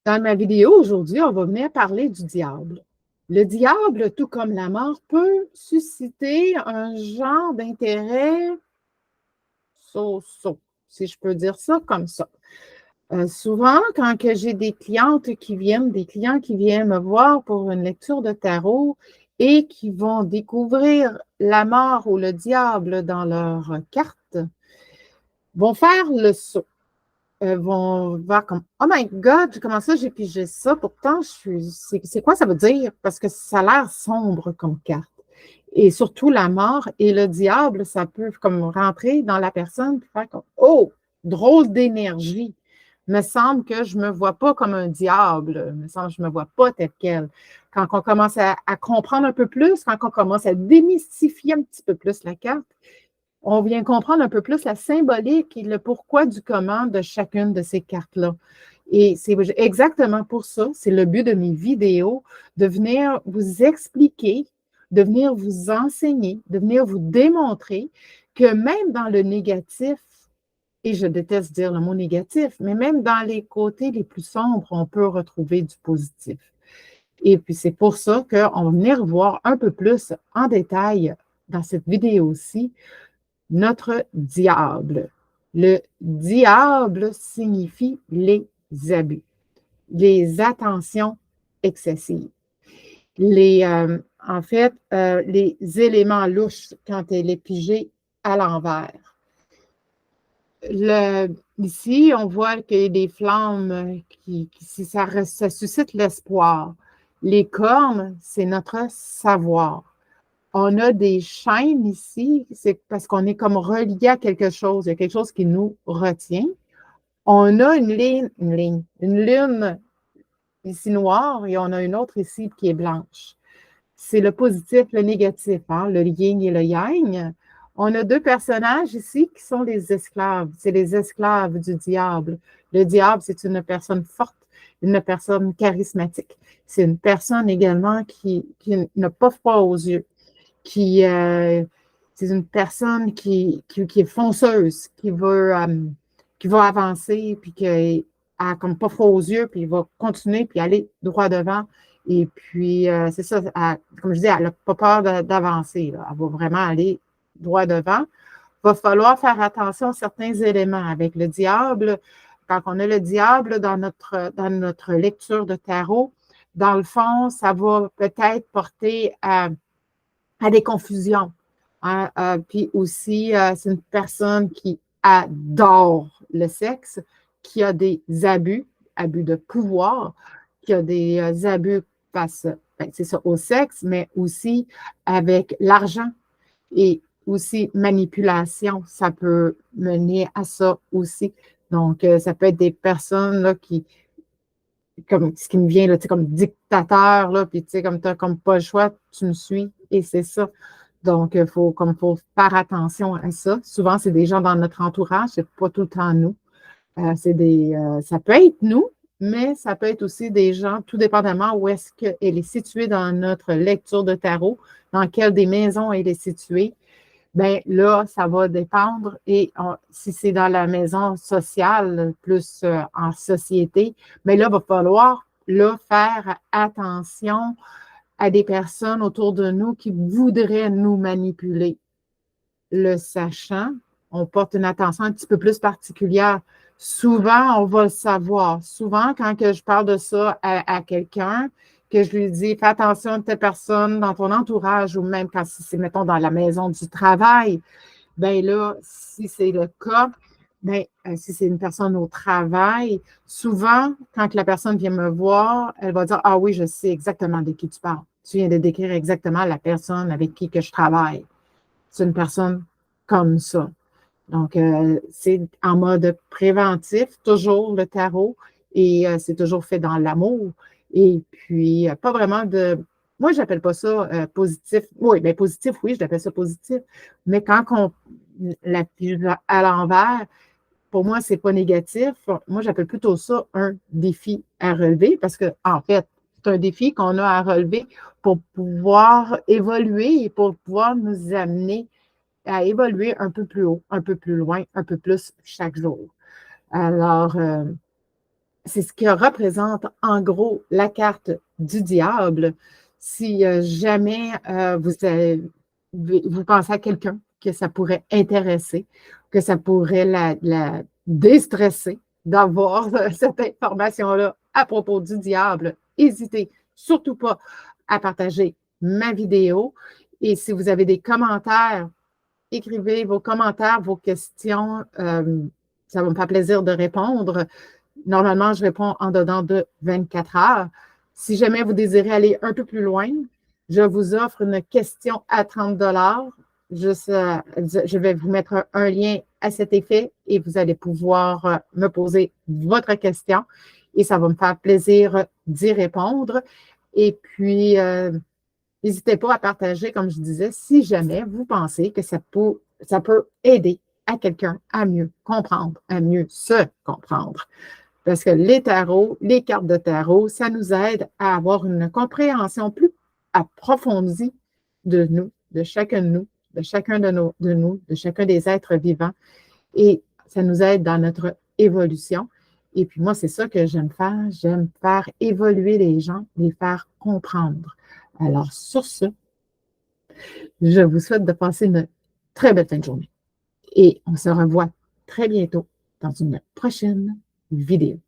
Dans ma vidéo aujourd'hui, on va venir parler du diable. Le diable, tout comme la mort, peut susciter un genre d'intérêt so-so, si je peux dire ça comme ça. Souvent, quand que j'ai des des clients qui viennent me voir pour une lecture de tarot et qui vont découvrir la mort ou le diable dans leur carte, vont faire le saut. Vont voir comme Oh my God, comment ça j'ai pigé ça? Pourtant, c'est quoi ça veut dire? Parce que ça a l'air sombre comme carte. Et surtout la mort et le diable, ça peut comme rentrer dans la personne et faire comme Oh, drôle d'énergie. Me semble que je ne me vois pas comme un diable. Me semble que je ne me vois pas tel quel. Quand on commence à comprendre un peu plus, quand on commence à démystifier un petit peu plus la carte, on vient comprendre un peu plus la symbolique et le pourquoi du comment de chacune de ces cartes-là. Et c'est exactement pour ça, c'est le but de mes vidéos, de venir vous expliquer, de venir vous enseigner, de venir vous démontrer que même dans le négatif, et je déteste dire le mot négatif, mais même dans les côtés les plus sombres, on peut retrouver du positif. Et puis c'est pour ça qu'on va venir voir un peu plus en détail dans cette vidéo-ci notre diable. Le diable signifie les abus, les attentions excessives, les éléments louches quand elle est pigée à l'envers. Ici, on voit qu'il y a des flammes ça suscite l'espoir. Les cornes, c'est notre savoir. On a des chaînes ici, c'est parce qu'on est comme relié à quelque chose. Il y a quelque chose qui nous retient. On a une lune ici noire et on a une autre ici qui est blanche. C'est le positif, le négatif, hein, le yin et le yang. On a deux personnages ici qui sont les esclaves. C'est les esclaves du diable. Le diable, c'est une personne forte, une personne charismatique. C'est une personne également qui n'a pas froid aux yeux c'est une personne qui est fonceuse, qui va avancer, puis qui a comme pas froid aux yeux, puis il va continuer, puis aller droit devant. Et puis, c'est ça, comme je dis, elle n'a pas peur d'avancer. Elle va vraiment aller droit devant. Il va falloir faire attention à certains éléments avec le diable. Quand on a le diable dans notre lecture de tarot, dans le fond, ça va peut-être porter à des confusions. Hein. Puis aussi, c'est une personne qui adore le sexe, qui a des abus de pouvoir, qui a des abus face, c'est ça, au sexe, mais aussi avec l'argent et aussi manipulation. Ça peut mener à ça aussi. Donc, ça peut être des personnes là, comme ce qui me vient, là, comme dictateur, là, puis tu sais, comme tu n'as comme pas le choix, tu me suis, et c'est ça. Donc, faut faire attention à ça. Souvent, c'est des gens dans notre entourage, c'est pas tout le temps nous. Ça peut être nous, mais ça peut être aussi des gens, tout dépendamment où est-ce qu'elle est située dans notre lecture de tarot, dans quelle des maisons elle est située. Bien là, ça va dépendre. Et si c'est dans la maison sociale, plus en société, bien là, il va falloir là, faire attention à des personnes autour de nous qui voudraient nous manipuler. Le sachant, on porte une attention un petit peu plus particulière. Souvent, on va le savoir. Souvent, quand que je parle de ça à quelqu'un, que je lui dis, fais attention à telle personne dans ton entourage ou même quand c'est, mettons, dans la maison du travail, bien là, si c'est le cas, bien, si c'est une personne au travail, souvent, quand la personne vient me voir, elle va dire, ah oui, je sais exactement de qui tu parles. Tu viens de décrire exactement la personne avec qui que je travaille. C'est une personne comme ça. Donc, c'est en mode préventif, toujours le tarot, et c'est toujours fait dans l'amour. Et puis, pas vraiment de. Moi, je n'appelle pas ça positif. Oui, bien positif, oui, je l'appelle ça positif. Mais quand on la pige à l'envers, pour moi, c'est pas négatif. Moi, j'appelle plutôt ça un défi à relever parce que, en fait, c'est un défi qu'on a à relever pour pouvoir évoluer et pour pouvoir nous amener à évoluer un peu plus haut, un peu plus loin, un peu plus chaque jour. Alors, c'est ce qui représente en gros la carte du diable. Si jamais vous pensez à quelqu'un que ça pourrait intéresser, que ça pourrait la déstresser d'avoir cette information-là à propos du diable, n'hésitez surtout pas à partager ma vidéo. Et si vous avez des commentaires, écrivez vos commentaires, vos questions. Ça va me faire plaisir de répondre. Normalement, je réponds en dedans de 24 heures. Si jamais vous désirez aller un peu plus loin, je vous offre une question à 30 Je vais vous mettre un lien à cet effet et vous allez pouvoir me poser votre question et ça va me faire plaisir d'y répondre. Et puis, n'hésitez pas à partager, comme je disais, si jamais vous pensez que ça peut aider à quelqu'un à mieux comprendre, à mieux se comprendre. Parce que les tarots, les cartes de tarot, ça nous aide à avoir une compréhension plus approfondie de nous, de chacun de nous, de chacun de chacun des êtres vivants. Et ça nous aide dans notre évolution. Et puis moi, c'est ça que j'aime faire. J'aime faire évoluer les gens, les faire comprendre. Alors, sur ce, je vous souhaite de passer une très belle fin de journée. Et on se revoit très bientôt dans une prochaine vidéo.